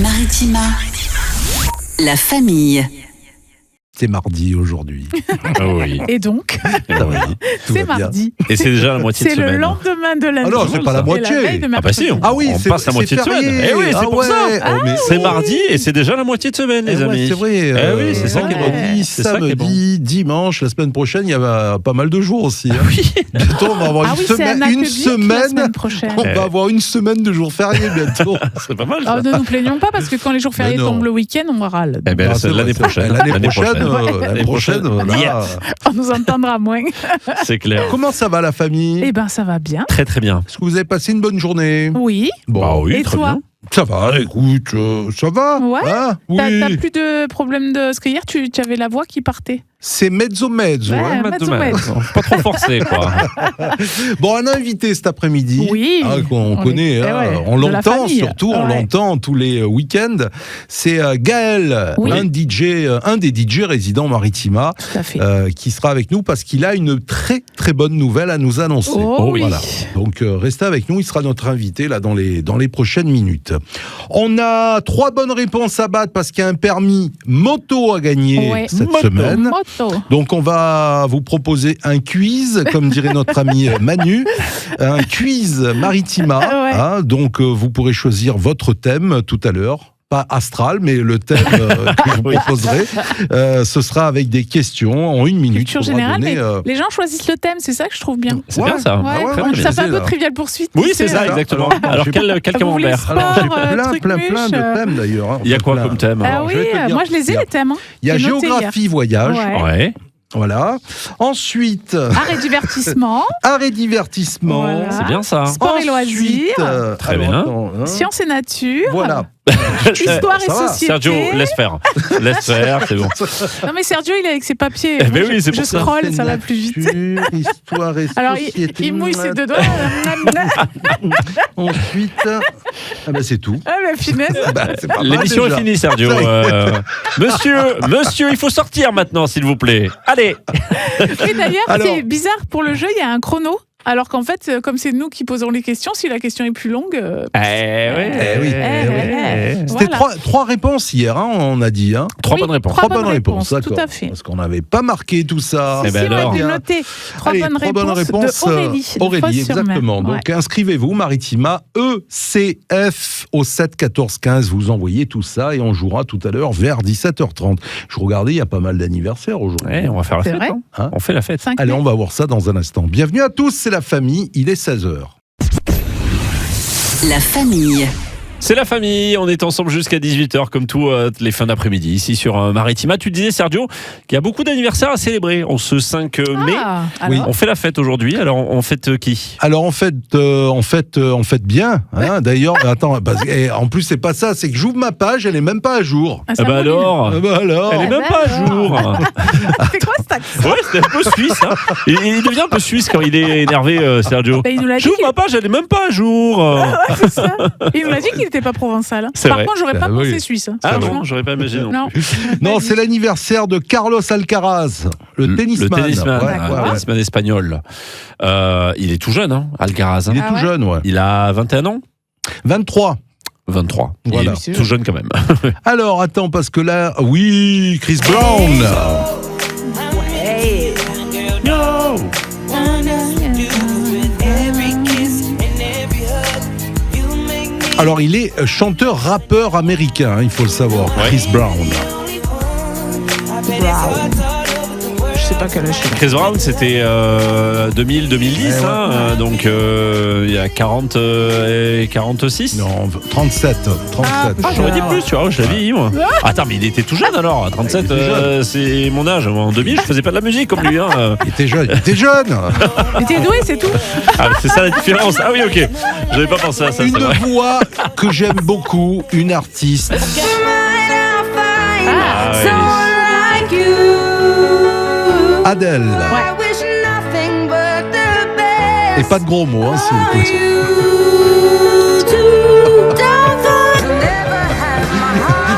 Maritima, la famille. C'est mardi aujourd'hui. Ah oui. Et donc, c'est mardi. Et c'est déjà la moitié de C'est semaine. le lendemain de la Ah non, c'est pas la moitié. Ah bah si, Ah oui, on c'est passe la moitié de férié. semaine. Eh oui, c'est pour ça. C'est mardi et c'est déjà la moitié de semaine, les amis. C'est vrai. Eh oui, c'est ça qui est bon. Vendredi, C'est ça qui est bon. samedi, dimanche, la semaine prochaine, il y a pas mal de jours aussi. Oui. Bientôt, on va avoir une semaine. La semaine prochaine. On va avoir une semaine de jours fériés bientôt. C'est pas mal. Ça. Oh, ne nous plaignons pas parce que quand les jours fériés tombent le week-end, on râle. Eh ben, Ah, c'est l'année vrai, prochaine. L'année prochaine, là. On nous entendra moins. C'est clair. Comment ça va la famille? Eh ben, ça va bien. Très très bien. Est-ce que vous avez passé une bonne journée? Oui. Bon, Bah oui, Et très toi? bien. ça va, écoute, ça va. Ouais. Hein, oui. T'as plus de problème de... Parce que hier, tu avais la voix qui partait. C'est mezzo. Ouais. Mezzo. mezzo. Pas trop forcé, quoi. Bon, un invité cet après-midi. Oui. Qu'on connaît, est- on de la l'entend famille. surtout, on Ouais. l'entend tous les week-ends. C'est Gaël, Oui. un des DJ résidents Maritima, Tout à fait. qui sera avec nous parce qu'il a une très très bonne nouvelle à nous annoncer. Oh oui. Voilà. Donc restez avec nous, il sera notre invité là dans les prochaines minutes. On a 3 bonnes réponses à battre parce qu'il y a un permis moto à gagner Ouais. cette Moto. semaine. Moto. Donc on va vous proposer un quiz, comme dirait notre ami Manu, un quiz Maritima. Ouais. Hein, donc vous pourrez choisir votre thème tout à l'heure. Pas astral, mais le thème que je vous proposerai, ce sera avec des questions en 1 minute. Culture Faudra générale, donner, les gens choisissent le thème, c'est ça que je trouve bien. C'est Ouais. bien ça. Ouais, ouais, Très bien. ça fait un c'est peu ça. Trivial Poursuite. Oui, tu c'est sais, ça, là. exactement. Alors, Alors, j'ai- quel Vous voulez camembert sport, j'ai plein de thèmes d'ailleurs. hein. Il y a quoi Plein. comme thème Ah alors oui, je vais te dire. moi je les ai les thèmes. Il y a J'ai noté géographie, voyage. Ouais. Ouais. Voilà. Ensuite, Art et divertissement, art et divertissement. Voilà. C'est bien ça. sport et Ensuite, loisirs, Très bien. sciences et nature, Voilà. histoire et Ça va. société. Sergio, laisse faire. Laisse faire, c'est bon. Non mais Sergio il est avec ses papiers. Eh ben Moi, oui, c'est je pour ça. scrolle, ça va plus vite. Histoire et Alors société. il mouille ses 2 doigts. Ensuite, c'est tout. Ah mais finesse. C'est pas mal L'émission déjà. est finie, Sergio. Monsieur, il faut sortir maintenant, s'il vous plaît. Allez. Oui d'ailleurs Alors- c'est bizarre pour le jeu il y a un chrono. Alors qu'en fait, comme c'est nous qui posons les questions, si la question est plus longue... oui. C'était voilà. 3 réponses hier, hein, on a dit. Hein. 3 Oui, bonnes réponses. 3 bonnes réponses, tout d'accord. à fait. Parce qu'on n'avait pas marqué tout ça. Eh ben Si, moi, alors. j'ai noté 3 Allez, bonnes 3 bonnes réponses. de Aurélie. de Aurélie, Fos-sur-Mer. exactement. Donc inscrivez-vous, Maritima, ECF au 7 14 15. Vous envoyez tout ça et on jouera tout à l'heure vers 17h30. Je regardais, il y a pas mal d'anniversaires aujourd'hui. Ouais, on va faire la C'est fête. vrai Hein. On fait la fête. 5 Allez, mai. on va voir ça dans un instant. Bienvenue à tous, c'est la famille, il est 16h. La famille. C'est la famille, on est ensemble jusqu'à 18h comme tous les fins d'après-midi ici sur Maritima. Tu disais Sergio qu'il y a beaucoup d'anniversaires à célébrer. En ce 5 mai, Ah, Oui. alors on fait la fête aujourd'hui. Alors on fête qui? Alors en fait bien. Hein. D'ailleurs, attends, en plus c'est pas ça, c'est que j'ouvre ma page, elle est même pas à jour. Ah, Ah bah alors, Alors, elle est même bah pas à alors. jour. c'est quoi cet accent Ouais, c'est un peu suisse. Hein. Il devient un peu suisse quand il est énervé, Sergio. Bah, il nous l'a dit. J'ouvre ma page, elle est même pas à jour. Ouais, c'est ça. Il nous l'a dit qu'il n'était pas provençal. C'est Par vrai. contre, j'aurais pas Ah, oui. pensé suisse. Hein. Ah Franchement. bon, j'aurais pas imaginé non. Non. non, c'est l'anniversaire de Carlos Alcaraz, le tennisman. Le tennisman, Ouais, D'accord. ouais, ouais. tennisman espagnol. Il est tout jeune, hein, Alcaraz. Hein. Il est Ah tout ouais. jeune, ouais. Il a 21 ans 23. 23. Voilà. Il est tout jeune quand même. Alors, attends, parce que là, oui, Chris Brown. Alors, il est chanteur-rappeur américain, hein, il faut le savoir, Ouais. Chris Brown. Je sais pas quel âge il a. Chris Brown, c'était 2000-2010, Ouais, hein, donc il y a 46. Non, 37. 37. Ah, j'aurais dit plus, tu vois, je l'avais dit, moi. Attends, mais il était tout jeune alors. À 37, Il était jeune. c'est mon âge. En 2000, je faisais pas de la musique comme lui. Hein. Il était jeune. Il était jeune. Mais t'es doué, c'est tout. Ah, c'est ça la différence. Ah oui, ok. J'avais pas pensé à ça, c'est Une vrai. voix que j'aime beaucoup, une artiste. Ah, ouais. Adèle. Et pas de gros mots, hein, s'il vous plaît.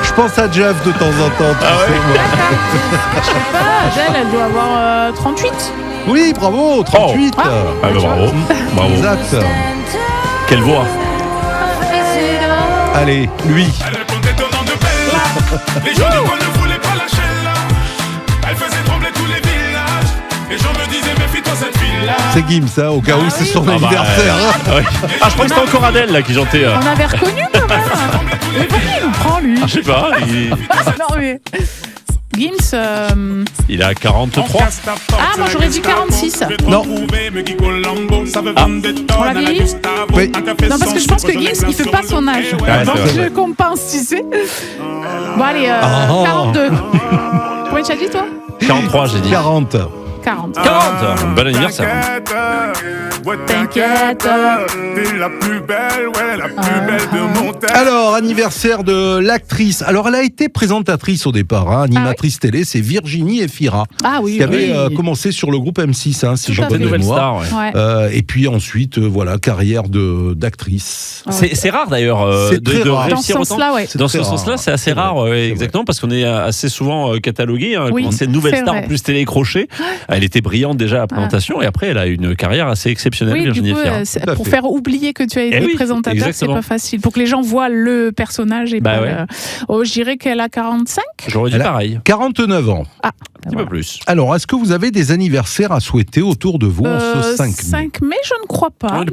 Je pense à Jeff de temps en temps. tu Ah ouais. sais, moi. Je sais pas, Adèle, elle doit avoir 38. Oui, bravo, 38. Ah bah bravo. Bravo. Exact. Quelle voix. Allez, lui. Les gens du coin ne voulaient pas lâcher là. Elle faisait trembler tous les villages. Les gens me disaient méfie-toi cette fille-là. C'est Gims, hein, au cas où c'est son anniversaire. Ouais. Ah, je crois que c'était encore Adèle là qui chantait. On avait reconnu quand même. Mais pourquoi il nous prend lui? Je sais pas, Non mais. Gims, il a 43. Ah, moi j'aurais dit 46. Non. On l'a vieilli? Oui. Non, parce que je pense que Gims, il fait pas son âge. Ouais, Donc c'est vrai. je compense, tu sais. Bon, allez, Ah. 42. Combien tu as dit, toi? 43, j'ai dit. 40. 40. 40. Bon anniversaire. T'inquiète. T'es la plus belle, ouais, la plus belle de mon terre. Alors, anniversaire de l'actrice. Alors, elle a été présentatrice au départ, hein, animatrice télé, c'est Virginie Efira, Ah oui, qui avait oui. commencé sur le groupe M6, hein, si Tout j'ai à bonne fait. Nouvelle mémoire. star, ouais. Ouais. Et puis ensuite, voilà, carrière d'actrice. C'est rare d'ailleurs C'est très rare. Dans ce réussir autant. sens-là, ouais. C'est Dans très ce rare. sens-là, c'est assez C'est vrai. rare, ouais, C'est exactement, parce qu'on est assez souvent catalogué. Hein, Oui, quand c'est une nouvelle c'est star, vrai. en plus télécrochée. Elle était brillante déjà à la présentation, et après, elle a une carrière assez exceptionnelle, Oui, du Virginie coup, Efira. Tout à pour fait. faire oublier que tu as été Eh oui, présentateur, c'est exactement. pas facile. Pour que les gens voient le personnage et Bah pas ouais. Oh, je dirais qu'elle a 45. J'aurais dit Elle a- pareil, 49 ans. un petit peu plus. Alors, est-ce que vous avez des anniversaires à souhaiter autour de vous en ce 5 mai 5 mai, je ne crois pas. La non.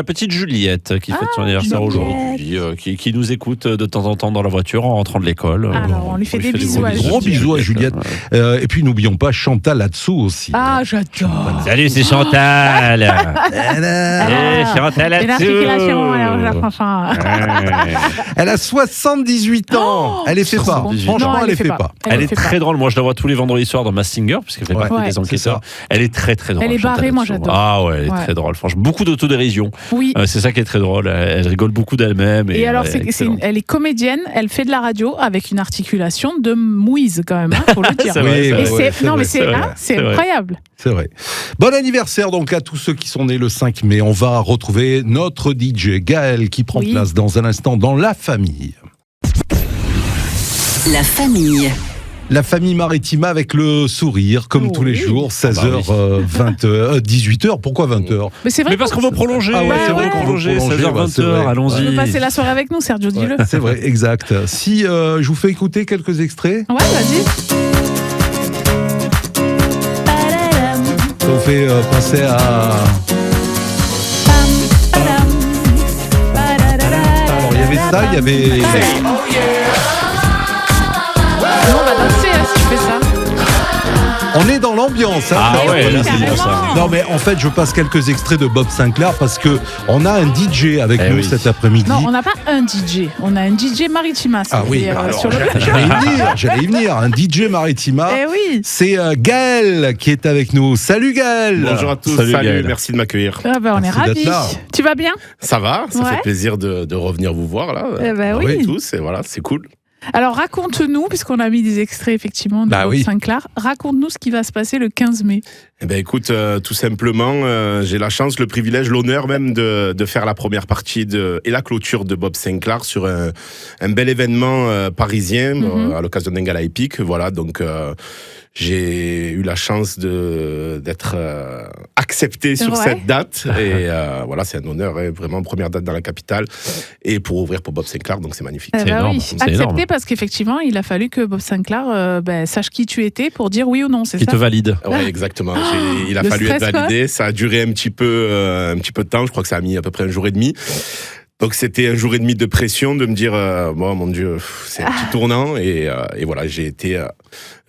petite Juliette qui fête son Ah, anniversaire Juliette. aujourd'hui, qui nous écoute de temps en temps dans la voiture en rentrant de l'école. Alors, on lui fait des bisous à Gros bisous à Juliette. Et puis, n'oublions pas Chantal là-dessous aussi. Ah, j'adore. Salut, c'est Chantal. Elle Chantal Et l'articulation, alors, la franchement. a 78 ans. Elle les fait pas. 78 Franchement, Non, elle les fait pas. Elle le est fait très drôle. Moi, je la vois tous les vendredis soirs dans Masked Singer, puisqu'elle fait Ouais. partie Ouais, des c'est enquêteurs. ça. Elle est très très drôle. Elle est Chantal barrée, moi, là-dessous. j'adore. Ah ouais, elle est Ouais. très drôle. Franchement, beaucoup d'autodérision. Oui. C'est ça qui est très drôle. Elle rigole beaucoup d'elle-même. Et alors, elle est excellente. elle est comédienne, elle fait de la radio avec une articulation de mouise quand même, faut le dire. C'est vrai, Oui, c'est Et vrai. c'est, non, mais c'est, c'est vrai, c'est c'est vrai. incroyable. C'est vrai. Bon anniversaire donc à tous ceux qui sont nés le 5 mai. On va retrouver notre DJ Gaël qui prend Oui. place dans un instant dans La Famille. La famille. La famille Maritima avec le sourire, comme Oui. tous les jours, 16h, Ah bah 20h, 18h. Pourquoi 20h Mais c'est vrai. Mais parce qu'on va prolonger. Ah ouais, c'est vrai on va qu'on va prolonger. prolonger, 16h, bah, c'est 20h, vrai. allons-y. Tu veux passer la soirée avec nous, Sergio, dis-le. C'est vrai, exact. Si je vous fais écouter quelques extraits, Ouais, vas-y. ça vous fait penser à... Alors il y avait ça, il y avait... Nous, on va danser hein, si tu fais ça. On est dans l'ambiance. Hein, Ah dans ouais, là, c'est carrément. bon ça. Non mais en fait je passe quelques extraits de Bob Sinclair parce que on a un DJ avec Eh nous oui. cet après-midi. Non, on n'a pas un DJ, on a un DJ Maritima. Ah oui, c'est, alors, sur le j'allais y venir, un DJ Maritima. Eh oui. C'est Gaël qui est avec nous. Salut Gaël. Bonjour à tous, Salut, salut, Gaël. merci de m'accueillir. Ah ben, on est Merci d'être ravis. là. Tu vas bien? Ça va, ça Ouais. fait plaisir de revenir vous voir là. Eh ben Ah oui. oui. Tous, et voilà, c'est cool. Alors raconte-nous, puisqu'on a mis des extraits effectivement de Bah Bob oui. Sinclair, raconte-nous ce qui va se passer le 15 mai. Eh ben écoute, tout simplement, j'ai la chance, le privilège, l'honneur même de faire la première partie et la clôture de Bob Sinclair sur un bel événement parisien à l'occasion d'un gala épique. Voilà, donc j'ai eu la chance d'être accepté sur Ouais. cette date et voilà, c'est un honneur, hein, vraiment première date dans la capitale et pour ouvrir pour Bob Sinclair, donc c'est magnifique. Eh C'est ben énorme, oui. c'est Accepté énorme. parce qu'effectivement, il a fallu que Bob Sinclair sache qui tu étais pour dire oui ou non, c'est Qui ça? te valide. Ouais, exactement. Il a Le fallu stress, être quoi. validé. Ça a duré un petit peu de temps. Je crois que ça a mis à peu près un jour et demi. Donc c'était un jour et demi de pression de me dire bon mon Dieu c'est un petit tournant et voilà j'ai été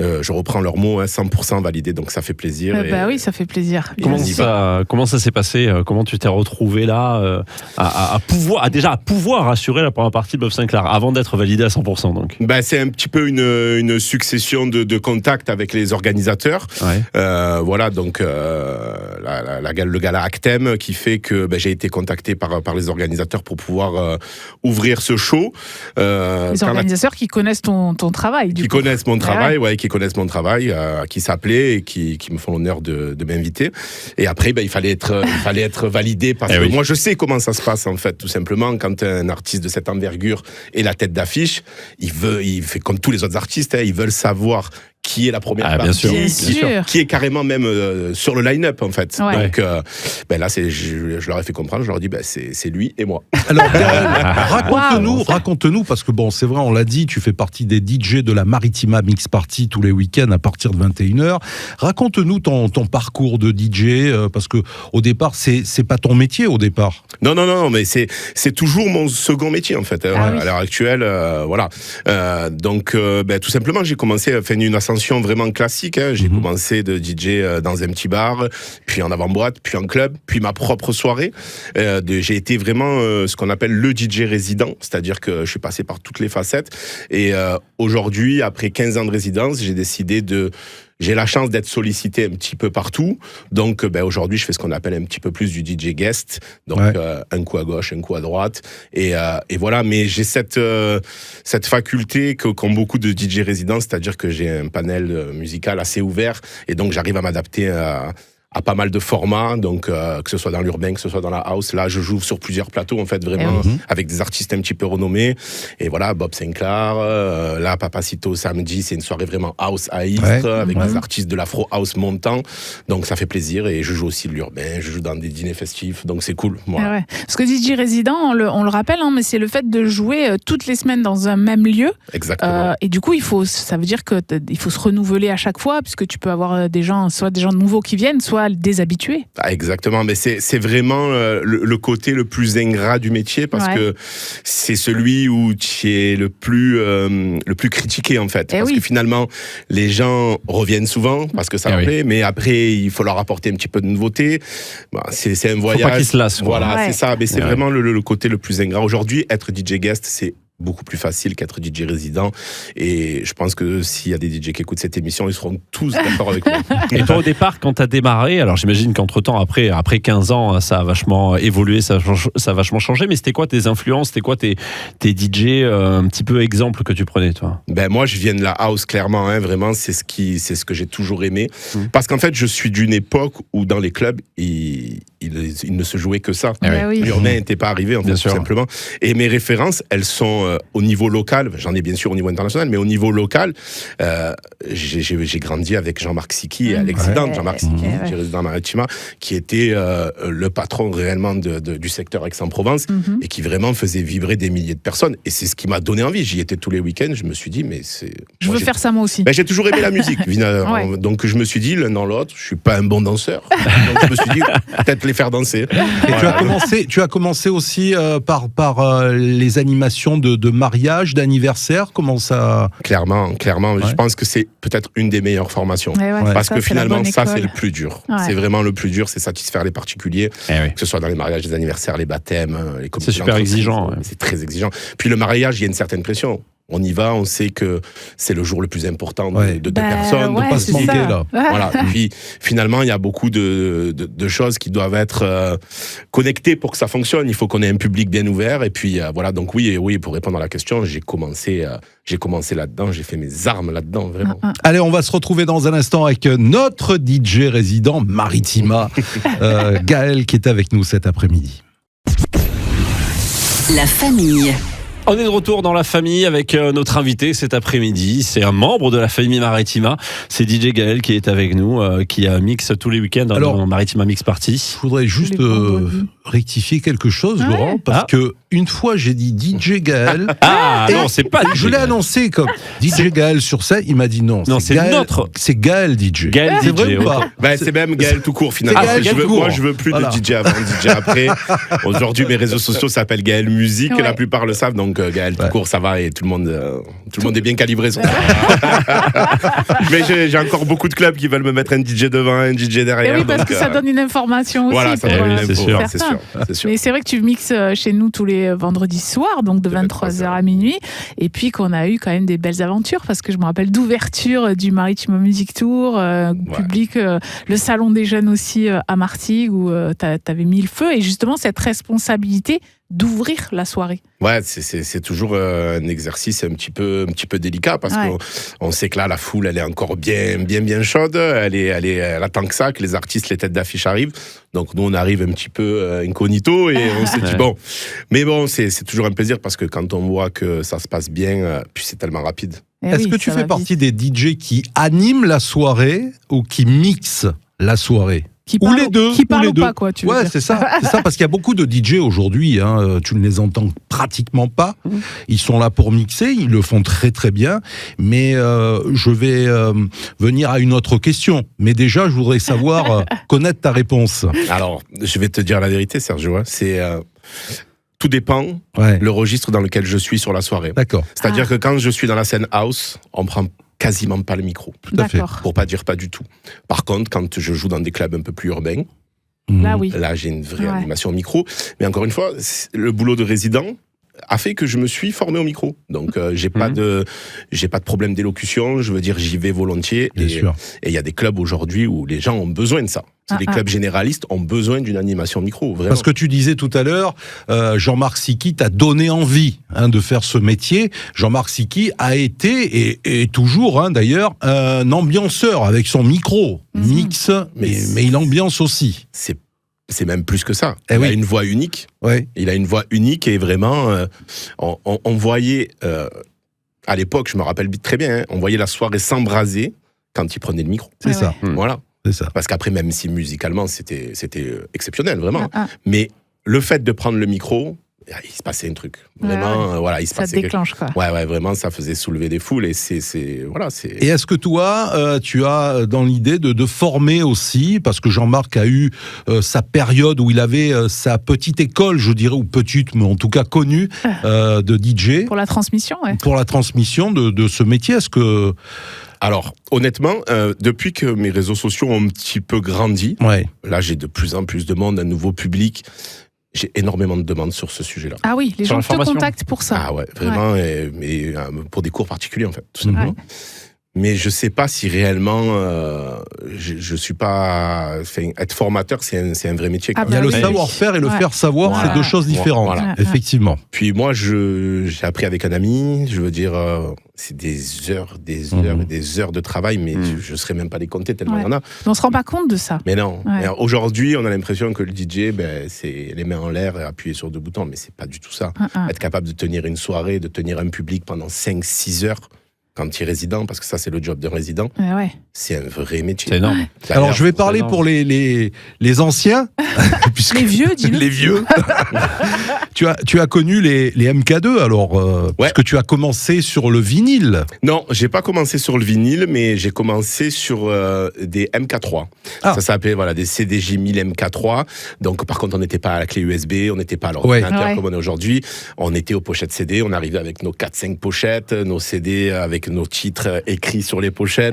je reprends leurs mots 100% validé donc ça fait plaisir. Bah oui, ça fait plaisir. Comment Et- comment ça s'est passé? Comment tu t'es retrouvé là à pouvoir assurer la première partie de Bob Sinclair avant d'être validé à 100% donc? Ben, c'est un petit peu une succession de contacts avec les organisateurs. Ouais. Voilà, donc le gala Actem qui fait que j'ai été contacté par les organisateurs pour pouvoir ouvrir ce show. Les organisateurs qui connaissent ton travail. Qui connaissent mon travail, qui connaissent mon travail, qui s'appelaient et qui me font l'honneur de m'inviter. Et après, il fallait être validé parce que moi, je sais comment ça se passe en fait, tout simplement. Quand un artiste de cette envergure est la tête d'affiche, il fait comme tous les autres artistes, ils veulent savoir qui est la première bien partie, sûr. Bien sûr. qui est carrément même sur le line-up en fait. Ouais. Donc là, je leur ai fait comprendre, je leur ai dit c'est lui et moi. Alors, Gaël, raconte-nous, parce que bon, c'est vrai, on l'a dit, tu fais partie des DJ de la Maritima Mix Party tous les week-ends à partir de 21h. Raconte-nous ton parcours de DJ, parce que au départ, c'est pas ton métier au départ. Non, mais c'est toujours mon second métier en fait. Oui. À l'heure actuelle, voilà. Donc, tout simplement, j'ai commencé, une ascension vraiment classique. J'ai commencé de DJ dans un petit bar, puis en avant-boîte, puis en club, puis ma propre soirée. J'ai été vraiment ce qu'on appelle le DJ résident, c'est-à-dire que je suis passé par toutes les facettes. Et aujourd'hui, après 15 ans de résidence, j'ai la chance d'être sollicité un petit peu partout. Donc, aujourd'hui, je fais ce qu'on appelle un petit peu plus du DJ guest. Donc, un coup à gauche, un coup à droite. Et voilà. Mais j'ai cette faculté qu'ont beaucoup de DJ résidents, c'est-à-dire que j'ai un panel musical assez ouvert. Et donc, j'arrive à m'adapter à pas mal de formats, donc que ce soit dans l'urbain, que ce soit dans la house. Là, je joue sur plusieurs plateaux, en fait, vraiment, avec des artistes un petit peu renommés. Et voilà, Bob Sinclair, là, Papacito, samedi, c'est une soirée vraiment house à Istres, avec des artistes de l'afro house montant. Donc, ça fait plaisir. Et je joue aussi de l'urbain, je joue dans des dîners festifs, donc c'est cool. Voilà. Ouais. Parce que DJ résident, on le rappelle, mais c'est le fait de jouer toutes les semaines dans un même lieu. Exactement. Et du coup, ça veut dire qu'il faut se renouveler à chaque fois, puisque tu peux avoir soit des gens nouveaux qui viennent, soit des habitués. Exactement, mais c'est vraiment le côté le plus ingrat du métier, parce que c'est celui où tu es le plus critiqué en fait. Parce que finalement, les gens reviennent souvent parce que ça leur plaît, mais après, il faut leur apporter un petit peu de nouveauté. C'est un voyage. Faut pas qu'ils se lassent. Voilà, c'est ça. Mais c'est vraiment le côté le plus ingrat. Aujourd'hui, être DJ guest, c'est beaucoup plus facile qu'être DJ résident, et je pense que s'il y a des DJ qui écoutent cette émission, ils seront tous d'accord avec moi. Et toi, au départ, quand tu as démarré, alors j'imagine qu'entre-temps, après 15 ans, ça a vachement évolué, ça a vachement changé, mais c'était quoi tes influences, c'était quoi tes DJ un petit peu exemples que tu prenais, toi? Moi, je viens de la house, clairement, vraiment, c'est ce que j'ai toujours aimé, parce qu'en fait, je suis d'une époque où dans les clubs, il ne se jouait que ça. L'urbain n'était pas arrivé, en fait, tout simplement. Et mes références, elles sont au niveau local, j'en ai bien sûr au niveau international, mais au niveau local, j'ai grandi avec Jean-Marc Siki et Alex Dante. Jean-Marc Siki, qui est résident à Maritima, qui était le patron réellement du secteur Aix-en-Provence, et qui vraiment faisait vibrer des milliers de personnes. Et c'est ce qui m'a donné envie. J'y étais tous les week-ends, je me suis dit, mais je veux faire ça moi aussi. J'ai toujours aimé la musique. Donc je me suis dit, l'un dans l'autre, je suis pas un bon danseur. Donc je me suis dit, peut-être les faire danser. Et tu as commencé aussi par les animations de mariage, d'anniversaire. Comment ça? Clairement. Je pense que c'est peut-être une des meilleures formations. Parce que finalement, ça, c'est le plus dur. C'est vraiment le plus dur, c'est satisfaire les particuliers, que ce soit dans les mariages, les anniversaires, les baptêmes, les commissions. C'est super exigeant. C'est très exigeant. Puis le mariage, il y a une certaine pression. On y va, on sait que c'est le jour le plus important de deux personnes, de pas se manquer là. Voilà. Et puis finalement, il y a beaucoup de choses qui doivent être connectées pour que ça fonctionne. Il faut qu'on ait un public bien ouvert. Et puis voilà. Donc oui, pour répondre à la question, j'ai commencé là-dedans. J'ai fait mes armes là-dedans, vraiment. Allez, on va se retrouver dans un instant avec notre DJ résident Maritima, Gaël, qui est avec nous cet après-midi. La famille. On est de retour dans la famille avec notre invité cet après-midi. C'est un membre de la famille Maritima. C'est DJ Gaël qui est avec nous, qui mixe tous les week-ends dans Maritima Mix Party. Je voudrais juste rectifier quelque chose, Laurent, parce que une fois j'ai dit DJ Gaël. Non, c'est pas. Je l'ai annoncé comme DJ Gaël sur scène. Il m'a dit non. C'est Gaël, notre. C'est Gaël DJ. Gaël c'est DJ. vrai ou pas? C'est même Gaël tout court finalement. Moi, je veux plus de DJ avant, DJ après. Aujourd'hui, mes réseaux sociaux s'appellent Gaël Musique. La plupart le savent, donc Gaël tout court, ça va, et tout le monde est bien calibré sur ça. Mais j'ai encore beaucoup de clubs qui veulent me mettre un DJ devant, un DJ derrière. Et oui, parce que ça donne une information aussi. Voilà, ça donne une info, c'est sûr. Mais c'est vrai que tu mixes chez nous tous les vendredis soirs, donc de 23h à minuit, et puis qu'on a eu quand même des belles aventures, parce que je me rappelle d'ouverture du Maritima Music Tour, public, le salon des jeunes aussi à Martigues, où t'avais mis le feu, et justement cette responsabilité d'ouvrir la soirée. Ouais, c'est toujours un exercice un petit peu délicat parce qu'on sait que là, la foule, elle est encore bien chaude. Elle attend que ça, que les artistes, les têtes d'affiche arrivent. Donc nous, on arrive un petit peu incognito et on se dit bon. Mais bon, c'est toujours un plaisir parce que quand on voit que ça se passe bien, puis c'est tellement rapide. Est-ce que tu fais partie des DJ qui animent la soirée ou qui mixent la soirée? Ou les deux. Qui parlent ou pas, quoi, tu veux dire. C'est ça, parce qu'il y a beaucoup de DJ aujourd'hui, tu ne les entends pratiquement pas. Ils sont là pour mixer, ils le font très très bien. Mais je vais venir à une autre question. Mais déjà, je voudrais savoir, connaître ta réponse. Alors, je vais te dire la vérité, Sergio. C'est... tout dépend le registre dans lequel je suis sur la soirée. D'accord. C'est-à-dire que quand je suis dans la scène house, on prend quasiment pas le micro. Tout à fait. Pour pas dire pas du tout. Par contre, quand je joue dans des clubs un peu plus urbains, là j'ai une vraie animation micro. Mais encore une fois, le boulot de résident a fait que je me suis formé au micro. Donc j'ai pas de problème d'élocution, je veux dire j'y vais volontiers. Bien sûr. Et il y a des clubs aujourd'hui où les gens ont besoin de ça. Les clubs généralistes ont besoin d'une animation micro, vraiment. Parce que tu disais tout à l'heure, Jean-Marc Siki t'a donné envie de faire ce métier. Jean-Marc Siki a été, et toujours d'ailleurs, un ambianceur avec son micro. Mix, mais il ambiance aussi. C'est même plus que ça. Il a une voix unique. Il a une voix unique et vraiment, on voyait, à l'époque, je me rappelle très bien, on voyait la soirée s'embraser quand il prenait le micro. C'est ça. Voilà. C'est ça. Parce qu'après, même si musicalement, c'était exceptionnel, vraiment. Mais le fait de prendre le micro, il se passait un truc. Vraiment, il se passait ça déclenche, quoi. Ouais, vraiment, ça faisait soulever des foules. Et Et est-ce que toi, tu as dans l'idée de former aussi, parce que Jean-Marc a eu sa période où il avait sa petite école, je dirais, ou petite, mais en tout cas connue, de DJ. Pour la transmission, Pour la transmission de ce métier, est-ce que... Alors, honnêtement, depuis que mes réseaux sociaux ont un petit peu grandi, là, j'ai de plus en plus de monde, un nouveau public. J'ai énormément de demandes sur ce sujet-là. Ah oui, les gens te contactent pour ça. Ah ouais, vraiment, mais pour des cours particuliers, en fait, tout simplement. Mais je sais pas si réellement, je suis pas... être formateur, c'est un vrai métier. Il y a le savoir-faire et le faire savoir, c'est deux choses différentes, effectivement. Puis moi, j'ai appris avec un ami, je veux dire, c'est des heures et des heures de travail, mais je ne saurais même pas les compter tellement il y en a. Mais on se rend pas compte de ça. Mais non. Aujourd'hui, on a l'impression que le DJ, c'est les mains en l'air et appuyer sur deux boutons, mais c'est pas du tout ça. Être capable de tenir une soirée, de tenir un public pendant 5-6 heures, quand tu es résident, parce que ça c'est le job d'un résident, c'est un vrai métier. C'est énorme. Alors je vais parler pour les anciens. Les vieux, dis-le. Les vieux. tu as connu les MK2 alors, puisque tu as commencé sur le vinyle. Non, j'ai pas commencé sur le vinyle, mais j'ai commencé sur des MK3. Ça s'appelait des CDJ 1000 MK3. Donc par contre on n'était pas à la clé USB, on n'était pas à l'ordinateur comme on est aujourd'hui. On était aux pochettes CD, on arrivait avec nos 4-5 pochettes, nos CD avec nos titres écrits sur les pochettes.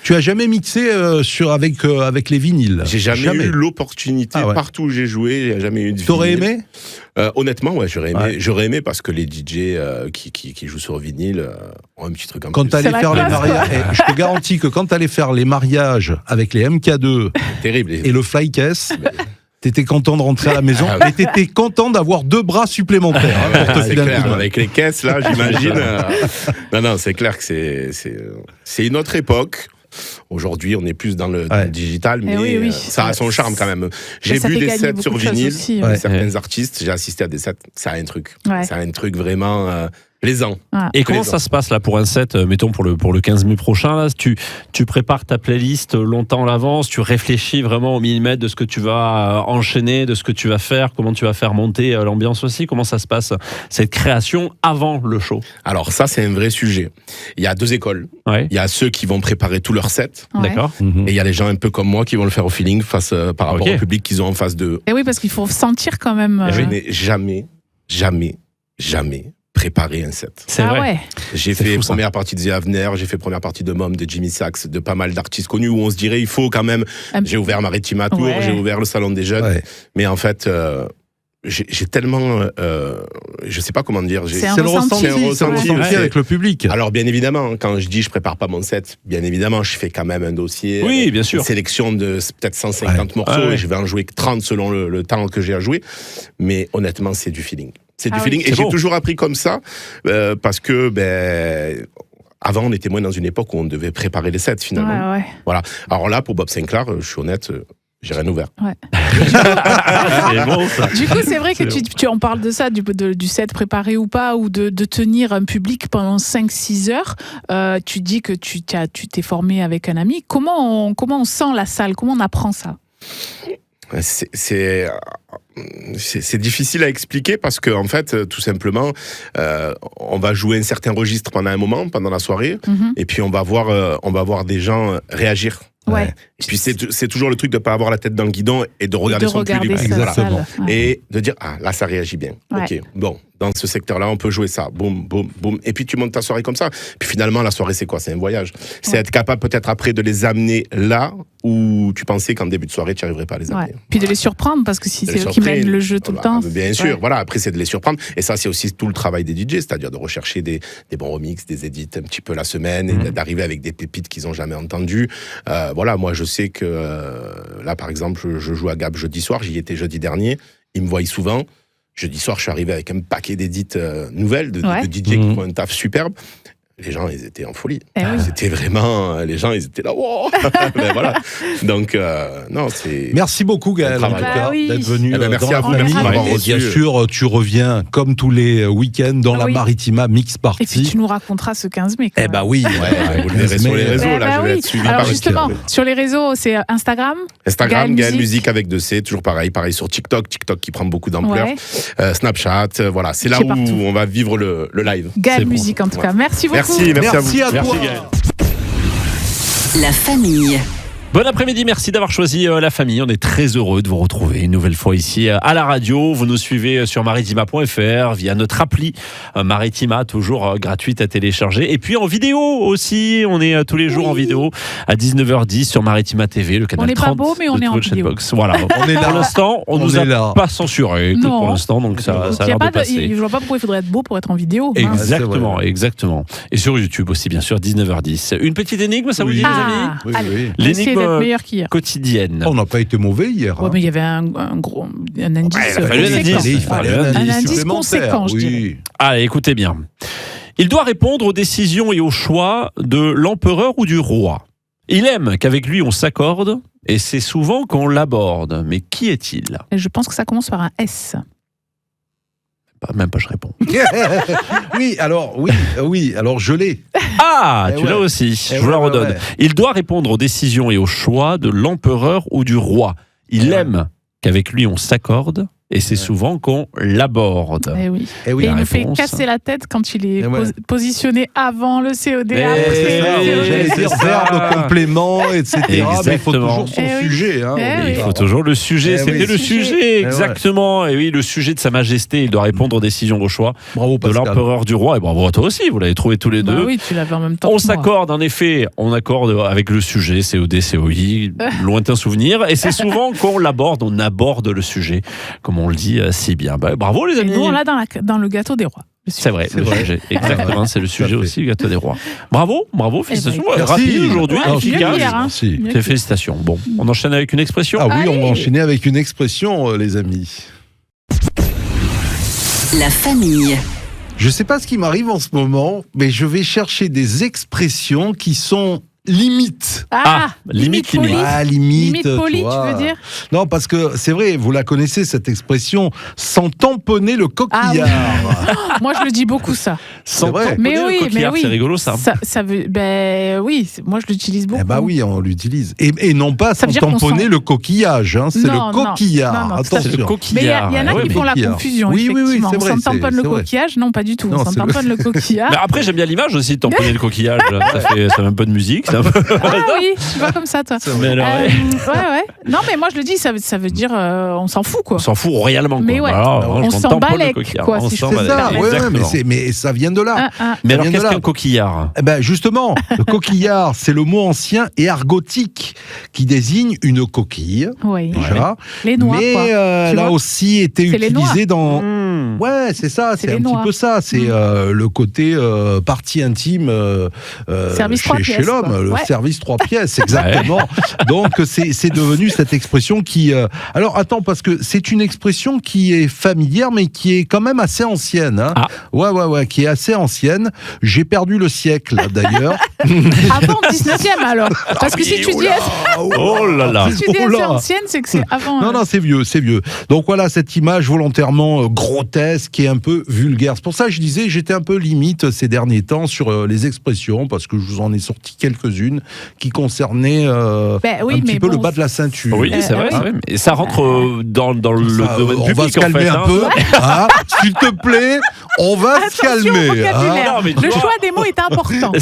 Tu as jamais mixé avec les vinyles? J'ai jamais eu l'opportunité. Partout où j'ai joué, j'ai jamais eu de vinyle. T'aurais aimé? Honnêtement, j'aurais aimé parce que les DJ qui jouent sur vinyle ont un petit truc en quand plus. T'allais faire les mariages, je te garantis que quand t'allais faire les mariages avec les MK2 terrible, et le Flycase, t'étais content de rentrer à la maison, mais t'étais content d'avoir 2 bras supplémentaires. Pour te c'est clair, avec les caisses là, j'imagine. Non, c'est clair que c'est une autre époque. Aujourd'hui, on est plus dans le digital, mais ça a son charme quand même. J'ai vu des sets sur vinyle, certains artistes, j'ai assisté à des sets, ça a un truc. Ça a un truc vraiment plaisant. Et comment ça se passe là pour un set, mettons pour le 15 mai prochain là, tu prépares ta playlist longtemps à l'avance, tu réfléchis vraiment au millimètre de ce que tu vas enchaîner, de ce que tu vas faire, comment tu vas faire monter l'ambiance aussi, comment ça se passe cette création avant le show? Alors ça c'est un vrai sujet. Il y a 2 écoles. Il y a ceux qui vont préparer tout leur set. D'accord. Et il y a les gens un peu comme moi qui vont le faire au feeling par rapport au public qu'ils ont en face d'eux. Et oui, parce qu'il faut sentir quand même. Je n'ai jamais préparé un set. C'est vrai. J'ai fait première partie de The Avener, j'ai fait première partie de Mom, de Jimmy Sachs, de pas mal d'artistes connus où on se dirait il faut quand même. J'ai ouvert Maritima Tour, j'ai ouvert le Salon des Jeunes, mais en fait j'ai tellement, je sais pas comment dire. C'est le ressenti, avec le public. Alors bien évidemment, quand je dis je prépare pas mon set, bien évidemment, je fais quand même un dossier. Oui, bien sûr. Une sélection de peut-être 150 morceaux et je vais en jouer 30 selon le temps que j'ai à jouer. Mais honnêtement, c'est du feeling. C'est du feeling. Et j'ai toujours appris comme ça parce que avant, on était moins dans une époque où on devait préparer les sets finalement. Ouais. Voilà. Alors là, pour Bob Sinclair, je suis honnête. J'ai rien ouvert. Ouais. C'est bon, ça. Du coup, c'est vrai que on parle de ça, du set préparé ou pas, ou de tenir un public pendant 5-6 heures. Tu dis que tu t'es formé avec un ami. Comment on sent la salle? Comment on apprend ça? C'est difficile à expliquer parce que en fait, tout simplement, on va jouer un certain registre pendant un moment, pendant la soirée, et puis on va voir des gens réagir. Ouais. Et puis c'est toujours le truc de pas avoir la tête dans le guidon et de regarder son public. Exactement. Et de dire là ça réagit bien. Ouais. Ok, bon, dans ce secteur-là on peut jouer ça. Boum, boum, boum. Et puis tu montes ta soirée comme ça. Puis finalement la soirée c'est quoi? C'est un voyage. C'est être capable peut-être après de les amener là où tu pensais qu'en début de soirée tu n'y arriverais pas à les amener. Ouais. Puis de les surprendre parce que si c'est eux qui mènent le jeu tout le temps. Bien sûr. Voilà. Après c'est de les surprendre. Et ça c'est aussi tout le travail des DJ, c'est-à-dire de rechercher des bons remixes, des edits un petit peu la semaine et d'arriver avec des pépites qu'ils n'ont jamais entendues. Voilà, moi je sais que là par exemple je joue à Gap jeudi soir, j'y étais jeudi dernier, ils me voient souvent, jeudi soir je suis arrivé avec un paquet d'édits nouvelles de DJ qui font un taf superbe. Les gens, ils étaient en folie. C'était vraiment... Les gens, ils étaient là. Wow. Voilà. Donc, non, c'est... Merci beaucoup, Gaël, en tout cas, d'être venu. Merci à vous. Bien sûr, tu reviens, comme tous les week-ends, dans la Maritima Mix Party. Et puis, tu nous raconteras ce 15 mai. Eh ben oui. Vous le verrez sur les réseaux. Là, je vais être suivi Alors, par justement, sur les réseaux, c'est Instagram, Gaël Musique avec 2C, toujours pareil sur TikTok qui prend beaucoup d'ampleur. Snapchat, voilà. C'est là où on va vivre le live. Gaël Musique, en tout cas. Merci beaucoup. Merci à vous. Toi. La famille. Bon après-midi, merci d'avoir choisi La Famille. On est très heureux de vous retrouver une nouvelle fois ici à la radio. Vous nous suivez sur maritima.fr via notre appli Maritima, toujours gratuite à télécharger. Et puis en vidéo aussi, on est tous les jours en vidéo à 19h10 sur Maritima TV, le canal 30. On n'est pas beau, mais on est en vidéo. Voilà. On est là. Pour l'instant, on nous a pas censuré pour l'instant, donc ça a l'air de passer. Je vois pas pourquoi il faudrait être beau pour être en vidéo. Exactement. Et sur YouTube aussi, bien sûr, 19h10. Une petite énigme, ça vous dit, les amis? Oui. L'énigme meilleur qu'hier. Quotidienne. On n'a pas été mauvais hier. Ouais, mais il y avait un indice. Il fallait un indice conséquent, je dirais. Allez, écoutez bien. Il doit répondre aux décisions et aux choix de l'empereur ou du roi. Il aime qu'avec lui on s'accorde et c'est souvent qu'on l'aborde. Mais qui est-il? Je pense que ça commence par un S. Même pas je réponds. Oui, alors je l'ai. Ah, tu l'as aussi. Je vous la redonne. Ouais. Il doit répondre aux décisions et aux choix de l'empereur ou du roi. Il aime qu'avec lui on s'accorde et c'est souvent qu'on l'aborde. Et oui. Et oui, et il nous fait casser la tête quand il est positionné avant le COD. J'allais dire verbe, complément, etc. Exactement. Mais il faut toujours son sujet. Hein, il faut toujours le sujet. C'était le sujet, exactement. Et oui, le sujet de Sa Majesté. Il doit répondre aux décisions, aux choix de l'empereur, du roi. Et bravo à toi aussi, vous l'avez trouvé tous les deux. Oui, tu l'avais en même temps. On s'accorde, en effet, on accorde avec le sujet, COD, COI, lointain souvenir. Et c'est souvent qu'on l'aborde, on aborde le sujet, comme on le dit si bien. Bravo les amis. Et nous, on l'a dans le gâteau des rois. C'est vrai, sujet. Exactement, c'est le sujet aussi, le gâteau des rois. Bravo, félicitations. Merci. Rapide aujourd'hui, efficace. Merci. Félicitations. Bon, on enchaîne avec une expression. Ah oui, on va enchaîner avec une expression, les amis. La famille. Je sais pas ce qui m'arrive en ce moment, mais je vais chercher des expressions qui sont limite. Limite. Limite poli, tu veux dire? Non, parce que c'est vrai, vous la connaissez, cette expression, sans tamponner le coquillard. Moi, je le dis beaucoup, ça. Sans vrai. tamponner le coquillard, c'est rigolo, ça. Ça veut, oui, moi, je l'utilise beaucoup. Oui, on l'utilise. Et non pas sans tamponner le coquillage, hein, c'est le coquillard. Non, attention. C'est le coquillard. Mais il y en a qui font la confusion, effectivement. C'est vrai, on tamponne le coquillage? Non, pas du tout. On tamponne le coquillard. Mais après, j'aime bien l'image aussi de tamponner le coquillage. Ça fait un peu de musique. C'est un peu... Ah oui, tu vois comme ça, toi. Mais alors, Ouais. Non, mais moi je le dis, ça veut dire on s'en fout, quoi. on s'en fout royalement. Mais quoi. ouais. Alors, On je s'en tamponne le balèque, coquillard. quoi, On si je s'en peux C'est me ça, balèque. permettre. mais ça vient de là. Mais alors, vient de qu'est-ce là. qu'un coquillard? Eh ben justement, le coquillard, c'est le mot ancien et argotique qui désigne une coquille, Oui. déjà, Les noix, mais quoi. elle Tu a vois aussi été C'est les utilisée dans... Mmh. Ouais, c'est ça, C'est c'est les un petit noix. peu ça, c'est le côté partie intime Service trois chez pièces, l'homme, quoi. le Ouais. service 3 pièces, exactement. Donc c'est devenu cette expression qui... Alors attends, parce que c'est une expression qui est familière, mais qui est quand même assez ancienne. Hein. Ah. Ouais, qui est assez ancienne. J'ai perdu le siècle, d'ailleurs. Avant 19e, alors. Parce que si tu dis Oh là là. si tu dis Oh assez là. ancienne, c'est que c'est avant. Non, c'est vieux. Donc voilà, cette image volontairement grotesque et un peu vulgaire. C'est pour ça que je disais, j'étais un peu limite ces derniers temps sur les expressions, parce que je vous en ai sorti quelques-unes qui concernaient Ben oui, un petit mais peu bon, le bas de la ceinture. Oui, c'est vrai, oui. c'est vrai. Et ça rentre dans le Ça, domaine on public, va se calmer en fait, un hein. peu. Hein, s'il te plaît, on va se Attention au calmer. vocabulaire. Non, mais tu Le vois- choix des mots est important.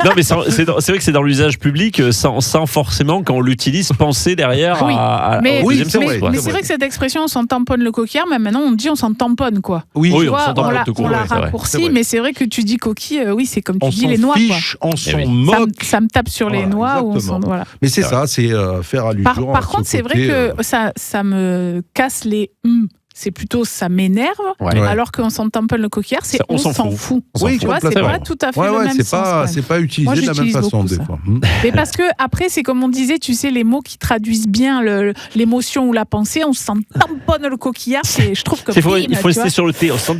Non, mais c'est vrai que c'est dans l'usage public sans forcément, quand on l'utilise, penser derrière Oui, mais, au oui, deuxième c'est sens, vrai, quoi. mais c'est vrai que cette expression, on s'en tamponne le coquillard, mais maintenant on dit on s'en tamponne, quoi. Oui, Oui, Tu on vois, s'en tamponne on l'a tout court, ouais, c'est vrai. raccourci, C'est vrai. mais c'est vrai que tu dis coquille, oui, c'est comme tu on dis s'en les noix, quoi. fiche, on s'en oui. moque. Ça me tape sur les Voilà, noix. Ou on exactement. s'en- voilà. Mais c'est C'est ça, c'est faire allusion à Par ce contre, c'est côté, vrai que ça me casse les c'est plutôt ça m'énerve, Ouais. alors qu'on s'en tamponne le coquillard, c'est Ça, on s'en fout. On s'en Oui, fout. Tu vois, c'est complètement. pas tout à fait Ouais, le ouais, même c'est sens. pas, quand même. c'est pas utilisé Moi, de la même j'utilise façon beaucoup des ça. fois. Mais parce que après, c'est comme on disait, tu sais, les mots qui traduisent bien l'émotion ou la pensée, on s'en tamponne le coquillard. Je trouve que Il faut bim, tu rester vois. sur le thé, on s'en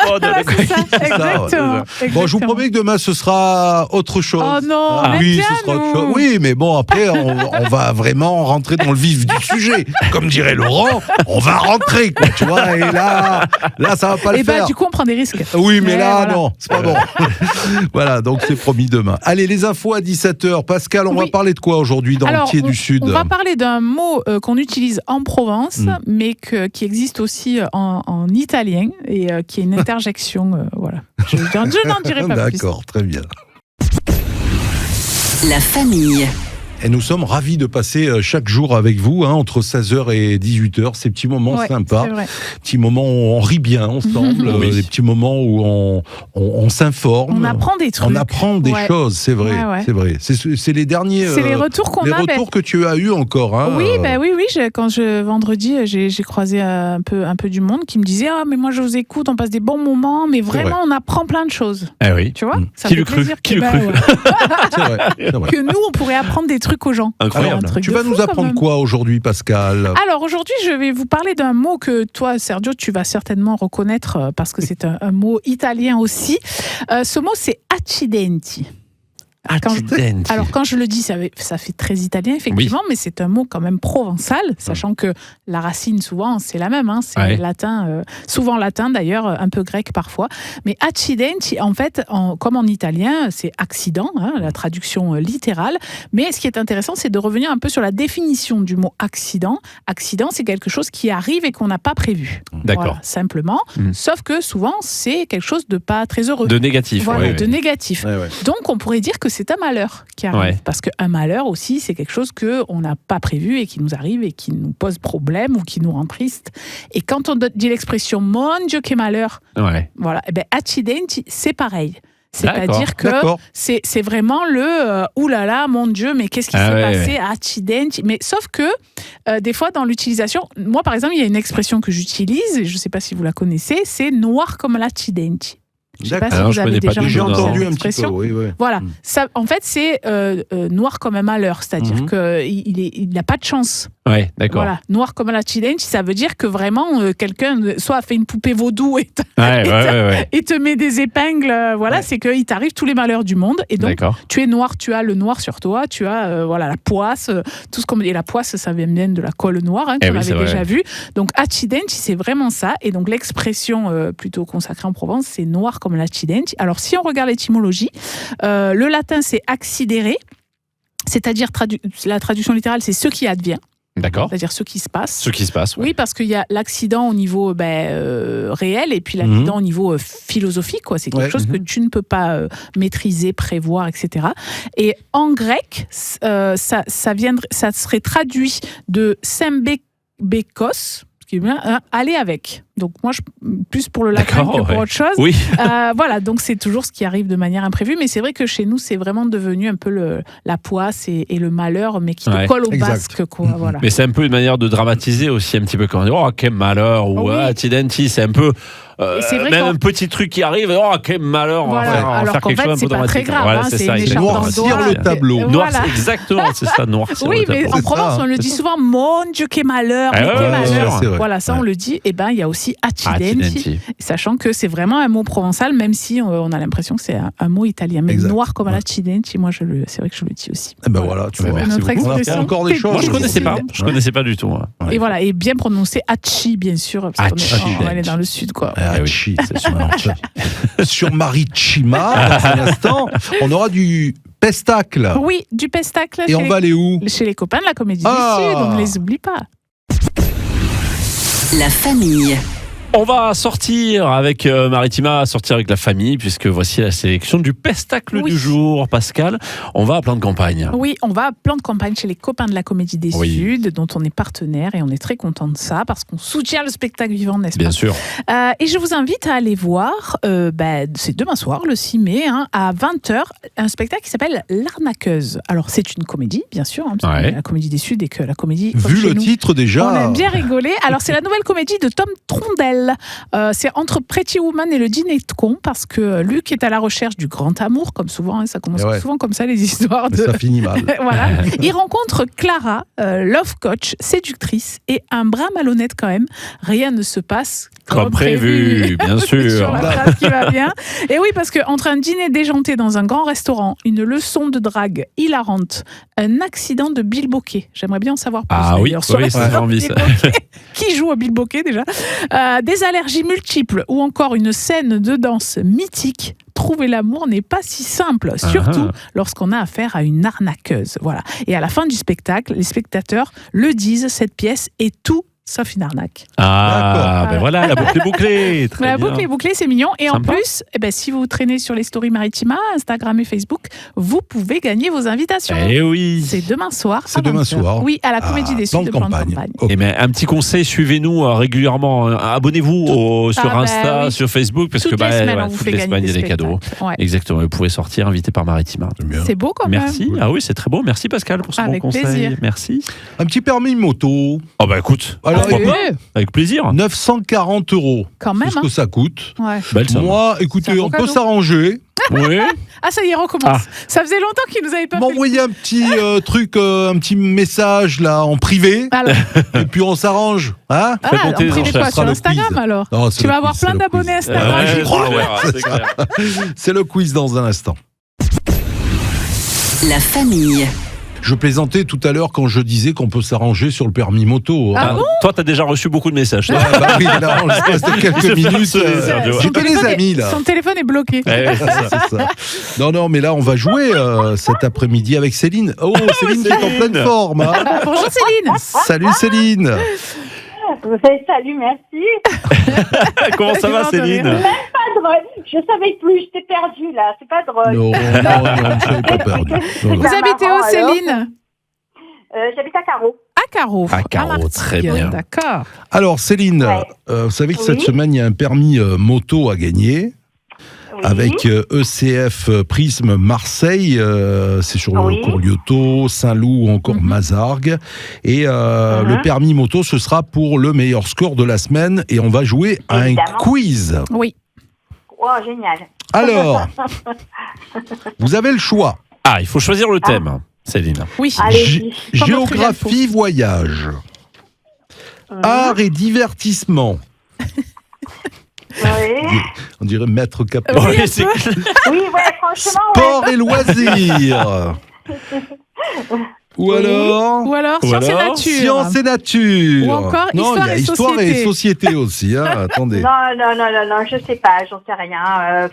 Voilà, c'est ça, exactement. Bon, je vous promets que demain ce sera autre chose. Oh non, Ah, mais oui, tiens, ce sera autre nous. chose. Oui, mais bon, après, on va vraiment rentrer dans le vif du sujet. Comme dirait Laurent, on va rentrer, quoi, tu vois. Et là, ça va pas le Et faire. du coup, on prend des risques. Oui, mais Ouais, là, voilà. non, c'est pas bon. Voilà, donc c'est promis demain. Allez, les infos à 17h. Pascal, on va Oui. parler de quoi aujourd'hui dans le pied du Sud? On va parler d'un mot qu'on utilise en Provence, mais qui existe aussi en italien et qui est une interjection. Voilà. Je n'en dirai pas plus. D'accord, très bien. La famille. Et nous sommes ravis de passer chaque jour avec vous, hein, entre 16h et 18h, ces petits moments Ouais, sympas, c'est vrai. petits moments où on rit bien ensemble, Oui. des petits moments où on s'informe. On apprend des trucs. On apprend des Ouais. choses, c'est vrai, Ouais. c'est vrai. C'est les derniers. C'est les retours qu'on les a. retours que tu as eu encore. Hein, Oui, vendredi, j'ai croisé un peu du monde qui me disait mais moi je vous écoute, on passe des bons moments, mais vrai. vraiment on apprend plein de choses. Eh oui. Tu vois, ça Qui fait l'eût cru plaisir Qui l'eût que, cru ouais, c'est vrai, c'est vrai. que nous on pourrait apprendre des trucs aux gens. Incroyable. Un truc Tu de vas fou, nous quand apprendre même. quoi aujourd'hui, Pascal? Alors aujourd'hui, je vais vous parler d'un mot que toi, Sergio, tu vas certainement reconnaître parce que c'est un mot italien aussi. Ce mot, c'est accidenti. Accidenti. Alors quand je le dis, ça fait très italien effectivement, mais c'est un mot quand même provençal, sachant que la racine souvent c'est la même, hein, c'est Ouais. latin, souvent latin d'ailleurs, un peu grec parfois. Mais accidenti, en fait, comme en italien, c'est accident, hein, la traduction littérale. Mais ce qui est intéressant, c'est de revenir un peu sur la définition du mot accident. Accident, c'est quelque chose qui arrive et qu'on n'a pas prévu. D'accord. Voilà, simplement. Sauf que souvent, c'est quelque chose de pas très heureux. De négatif. Voilà, ouais, de ouais. négatif. Ouais, ouais. Donc, on pourrait dire que c'est un malheur qui arrive. Ouais. Parce qu'un malheur aussi, c'est quelque chose qu'on n'a pas prévu et qui nous arrive et qui nous pose problème ou qui nous rend triste. Et quand on dit l'expression mon Dieu, quel malheur, Ouais. voilà, et ben accidenti, c'est pareil. C'est-à-dire que D'accord. c'est vraiment le oulala, mon Dieu, mais qu'est-ce qui Ah s'est ouais, passé accidenti. Mais sauf que des fois, dans l'utilisation, moi par exemple, il y a une expression que j'utilise, et je ne sais pas si vous la connaissez, c'est noir comme l'accidenti. Je ne sais pas si Alors, vous je avez connais pas déjà du J'ai tout, non. entendu cette un petit peu, expression. oui, oui. Voilà, ça, en fait, c'est noir comme un malheur, c'est-à-dire qu'il n'a pas de chance. Ouais, d'accord. Voilà, noir comme un accident, ça veut dire que vraiment quelqu'un soit a fait une poupée vaudou et Ouais. et te met des épingles. Voilà, Ouais. c'est qu'il t'arrive tous les malheurs du monde et donc D'accord. tu es noir, tu as le noir sur toi, tu as voilà la poisse, tout ce qu'on et la poisse, ça vient bien de la colle noire, hein, Eh qu'on oui, c'est avait vrai. déjà vu. Donc accident, c'est vraiment ça. Et donc l'expression plutôt consacrée en Provence, c'est noir comme l'accident. Alors si on regarde l'étymologie, le latin c'est accidere, c'est-à-dire la traduction littérale, c'est ce qui advient. D'accord. c'est-à-dire ce qui se passe. Ce qui se passe. Oui, parce qu'il y a l'accident au niveau réel et puis l'accident au niveau philosophique. Quoi. C'est quelque chose que tu ne peux pas maîtriser, prévoir, etc. Et en grec, ça serait traduit de symbekos, ce qui est bien, aller avec. Donc moi, plus pour le latin que pour autre chose. Oui. Voilà, donc c'est toujours ce qui arrive de manière imprévue. Mais c'est vrai que chez nous, c'est vraiment devenu un peu la poisse et le malheur, mais qui te colle au basque. Quoi, voilà. Mais c'est un peu une manière de dramatiser aussi un petit peu quand on dit « Oh, quel malheur » ou « accidenti », c'est un peu... même un petit truc qui arrive, oh quel malheur, voilà. Alors qu'en fait, c'est pas très grave, voilà, c'est une écharpe dans le doigt. Noircir le tableau. Voilà. Exactement, c'est ça, noircir oui, le tableau. mais en Provence, on le dit souvent, mon Dieu, quel malheur, quel malheur. Voilà, ça on le dit. Et ben, il y a aussi accidenti, sachant que c'est vraiment un mot provençal, même si on a l'impression que c'est un mot italien. Mais noir comme l'accidenti, moi, c'est vrai que je le dis aussi. Ben voilà, tu vois. Merci beaucoup. On a encore des choses. Moi, je connaissais pas. Je connaissais pas du tout. Et voilà, et bien prononcer Hachi, bien sûr, parce qu'on est dans le sud, quoi. Hachi, c'est sûr. Sur Maritima, dans un instant, on aura du pestacle. Oui, du pestacle. Et on va aller où? Chez les copains de la Comédie du Sud, on ne les oublie pas. La famille. On va sortir avec Maritima, sortir avec la famille, puisque voici la sélection du pestacle du jour. Pascal, on va à Plan de Campagne. Oui, on va à Plan de Campagne chez les copains de la Comédie des Suds, dont on est partenaire et on est très content de ça, parce qu'on soutient le spectacle vivant, n'est-ce pas? Bien sûr. Et je vous invite à aller voir, c'est demain soir, le 6 mai, à 20h, un spectacle qui s'appelle L'Arnaqueuse. Alors, c'est une comédie, bien sûr, parce qu'on est la Comédie des Suds et que la comédie... Vu le titre déjà... On aime bien rigoler. Alors, c'est la nouvelle comédie de Tom Trondel. C'est entre Pretty Woman et le dîner de con, parce que Luc est à la recherche du grand amour, comme souvent, ça commence souvent comme ça, les histoires de... Ça finit mal. Voilà. Il rencontre Clara, love coach, séductrice, et un brin malhonnête quand même. Rien ne se passe comme prévu, bien sûr. Sur la phrase qui va bien. Et oui, parce qu'entre un dîner déjanté dans un grand restaurant, une leçon de drague hilarante, un accident de bilboquet, j'aimerais bien en savoir plus. Ah oui, ça envie ça. Qui joue au bilboquet déjà, des allergies multiples ou encore une scène de danse mythique. Trouver l'amour n'est pas si simple, surtout lorsqu'on a affaire à une arnaqueuse. Voilà. Et à la fin du spectacle, les spectateurs le disent, cette pièce est tout sauf une arnaque. Ben voilà, la boucle est bouclée. Très la bien. boucle est bouclée, c'est mignon. Et sympa. En plus, si vous traînez sur les stories Maritima, Instagram et Facebook, vous pouvez gagner vos invitations. Eh oui. C'est demain soir. C'est demain soir. Oui, à la Comédie des Suds de Plan de Campagne. Et mais un petit conseil, suivez-nous régulièrement. Abonnez-vous sur Insta, sur Facebook, parce toutes que les semaines, on vous toutes fait les gagner semaines, il y a des des cadeaux. Ouais. Exactement. Vous pouvez sortir invité par Maritima. C'est beau quand même. Merci. Ah oui, c'est très beau. Merci Pascal pour ce bon Avec conseil. plaisir. Merci. Un petit permis moto. Oh bah écoute. Alors, pourquoi pas avec plaisir. 940 €. Quand même. C'est ce que ça coûte. Ouais. Belle somme. Moi, écoutez, C'est un bon on peut cadeau. s'arranger. Oui. Ah, ça y est, recommence. Ça faisait longtemps qu'il nous avait pas fait. M'envoyer un petit truc, un petit message là en privé. Alors, Et puis on s'arrange. Hein Faites monter les en privé enchères. quoi, Ce sera sur le Instagram quiz. alors. Non, c'est Tu le vas avoir quiz, plein c'est le d'abonnés quiz. Instagram. Ouais, je crois, c'est clair. C'est le quiz dans un instant. La famille. Je plaisantais tout à l'heure quand je disais qu'on peut s'arranger sur le permis moto. Ah bon Toi, t'as déjà reçu beaucoup de messages. toi. Bah oui, là, en l'espace de quelques minutes. Sergio. J'ai que les amis là. Son téléphone est bloqué. Ouais, c'est ça. C'est ça. Non, mais là, on va jouer cet après-midi avec Céline. Oh, Céline qui est en pleine forme. Hein. Bonjour Céline. Salut Céline. Salut, merci. Comment ça va, Excellent, de Céline? rire. Pas drôle. Je savais plus, j'étais perdue là. C'est pas drôle. Non, je n'avais pas perdu. Non, non. Vous habitez où, marrant, alors. Céline? J'habite à Carreau. À Carreau. À Carreau, Martigues. très bien. D'accord. Alors Céline, Ouais. vous savez que cette Oui. semaine, il y a un permis moto à gagner. Oui. Avec ECF Prisme Marseille, c'est sur Oui. le cours Lyoto, Saint-Loup ou encore Mazargues. Et le permis moto, ce sera pour le meilleur score de la semaine. Et on va jouer à un Évidemment. quiz. Oui. Oh, génial. Alors, vous avez le choix. Ah, il faut choisir le thème, Céline. Oui. Allez-y. Géographie, voyage. Art et divertissement. Oui. On dirait maître Capet. Oui, Ouais, un c'est peu. clair. Oui, ouais, franchement, Sport et loisirs. Ou alors Ou alors, Ou sciences et alors, nature. sciences et nature. Ou encore non, histoire il y a et histoire et société. société aussi. Hein. Attendez. Non, je sais pas, j'en sais rien.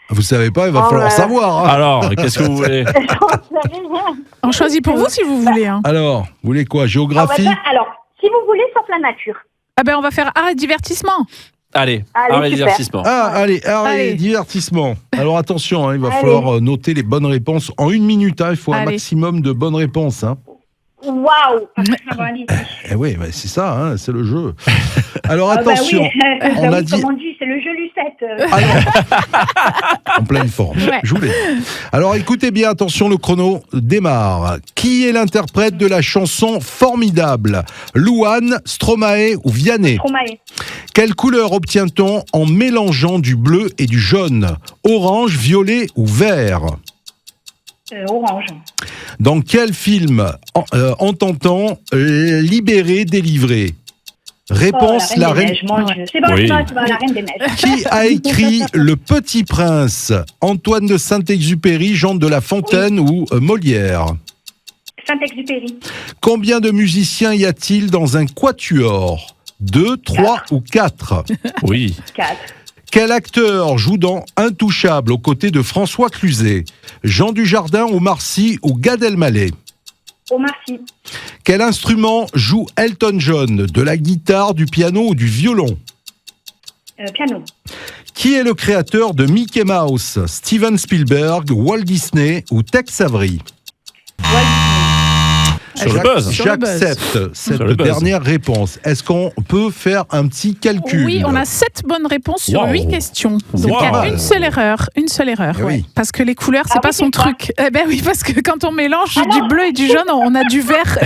Vous savez pas, il va Oh, falloir savoir. Hein. Alors, qu'est-ce que vous voulez? J'en sais rien. On choisit pour vous si vous voulez. Hein. Alors, vous voulez quoi? Ah, Géographie? alors, si vous voulez, sauf la nature. Ah ben on va faire art et divertissement. Allez, Allez, super. divertissement. Ah, allez, Allez. divertissement. Alors attention, hein, il va Allez. falloir noter les bonnes réponses en 1 minute. Hein, il faut un Allez. maximum de bonnes réponses. Hein. Waouh. Ah, bon, allez. Eh oui, bah, c'est ça, hein, c'est le jeu. Alors Ah, bah attention, oui. on a Oui, dit... comme on dit, c'est le jeu Lucette. En pleine forme. Ouais. Je vous l'ai dit. Alors écoutez bien, attention, le chrono démarre. Qui est l'interprète de la chanson Formidable? Louane, Stromae ou Vianney? Stromae. Quelle couleur obtient-on en mélangeant du bleu et du jaune? Orange, violet ou vert? Orange. Dans quel film entend-on libérer, délivrer? Réponse, Oh, la Reine des reine. Neiges, mon Dieu. C'est bon, Oui. c'est bon, la Reine des Neiges. Qui a écrit Le Petit Prince? Antoine de Saint-Exupéry, Jean de La Fontaine ou Molière? Saint-Exupéry. Combien de musiciens y a-t-il dans un quatuor? 2, 3 ou 4? Oui. 4. Quel acteur joue dans Intouchable aux côtés de François Cluzet? Jean Dujardin, Omar Sy ou Gad Elmaleh? Omar Sy. Quel instrument joue Elton John? De la guitare, du piano ou du violon? Piano. Qui est le créateur de Mickey Mouse? Steven Spielberg, Walt Disney ou Tex Avery? Sur le buzz. Sur le buzz. J'accepte cette Sur le buzz. dernière réponse. Est-ce qu'on peut faire un petit calcul? Oui, on a 7 bonnes réponses sur Wow. 8 questions. Donc Wow. il y a une seule erreur. Une seule erreur, Eh ouais. oui. Parce que les couleurs, c'est Ah pas oui, son c'est quoi truc. Eh ben oui, parce que quand on mélange du bleu et du jaune, on a du vert.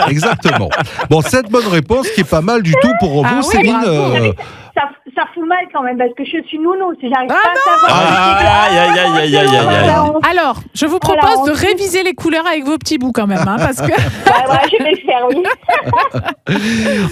Exactement. Bon, cette bonne réponse qui est pas mal du tout pour vous, Ah oui, Céline. bravo. Ça fout mal quand même parce que je suis nounou. Si j'arrive Ah pas à savoir. Aïe, aïe, aïe, aïe, aïe, aïe, aïe. Alors, je vous Oh la propose de honte. réviser les couleurs avec vos petits bouts quand même, hein, parce que Je vais le faire, oui.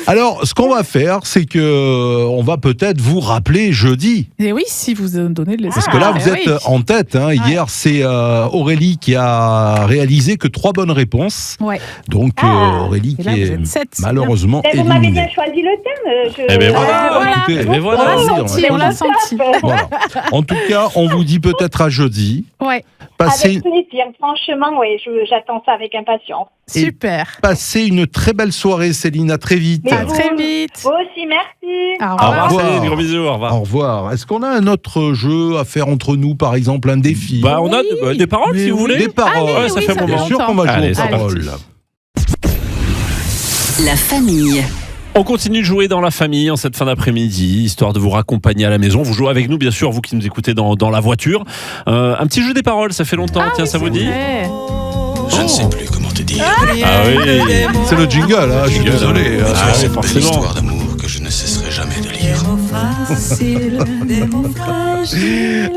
Alors, ce qu'on va faire, c'est que on va peut-être vous rappeler jeudi. et oui, si vous donnez les Parce que là, vous êtes en tête. Hein. Hier, c'est Aurélie qui a réalisé que 3 bonnes réponses. Ouais. Donc, Aurélie Et qui là, vous est êtes 7. malheureusement Eh, vous m'avez éliminée. bien choisi le thème. Eh ben voilà. Voilà. Écoutez, Mais voilà. On l'a on va senti, dire, on l'a senti. Voilà. En tout cas, on vous dit peut-être à jeudi. Ouais, Passez, Avec plaisir. Franchement, oui, j'attends ça avec impatience. Et- super. passez une très belle soirée, Céline. À très vite. Mais À très vite. Vous aussi, merci. Au Au revoir. revoir, revoir. Céline, gros bisous, au revoir. Au revoir. Est-ce qu'on a un autre jeu à faire entre nous, par exemple, un défi? Bah, on a des paroles Mais si vous oui, voulez. Des paroles. Allez, Ouais, ça oui, fait ça un fait moment. Bien sûr qu'on va jouer Allez, aux c'est paroles. La famille. On continue de jouer dans la famille en cette fin d'après-midi, histoire de vous raccompagner à la maison. Vous jouez avec nous, bien sûr, vous qui nous écoutez dans la voiture. Un petit jeu des paroles, ça fait longtemps, tiens, ça vous dit? Ouais. Je ne sais plus comment te dire. Ah oui. C'est le jingle, hein, je suis Jingle, désolé. hein. Sur Ah oui, cette belle forcément. histoire d'amour que je ne cesserai jamais de lire.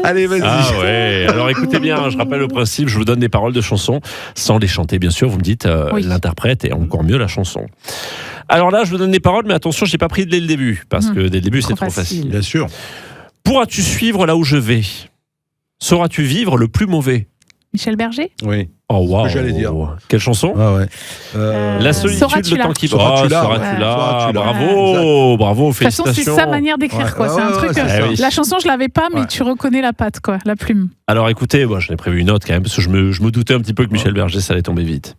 Allez, vas-y. Ah ouais, alors écoutez bien, je rappelle le principe, je vous donne des paroles de chansons, sans les chanter bien sûr, vous me dites Oui. l'interprète et encore mieux la chanson. Alors là, je vous donne des paroles, mais attention, je n'ai pas pris dès le début, parce que dès le début, c'est Trop trop facile. facile. Bien sûr. Pourras-tu suivre là où je vais? Sauras-tu vivre le plus mauvais? Michel Berger. Oui. Oh waouh. j'allais dire. Quelle chanson? Ah ouais. La solitude, Sauras-tu le là temps qui passe. Sauras-tu là, Sauras-tu ouais. là. Sauras-tu là. Bravo, bravo, De toute façon, c'est félicitations. sa manière d'écrire, Ouais. quoi. C'est Ouais, un ouais, truc. c'est ça. Oui. La chanson, je l'avais pas, mais Ouais. tu reconnais la patte, quoi, la plume. Alors écoutez, moi j'en ai prévu une autre quand même, parce que je me doutais un petit peu que Michel Berger, ça allait tomber vite.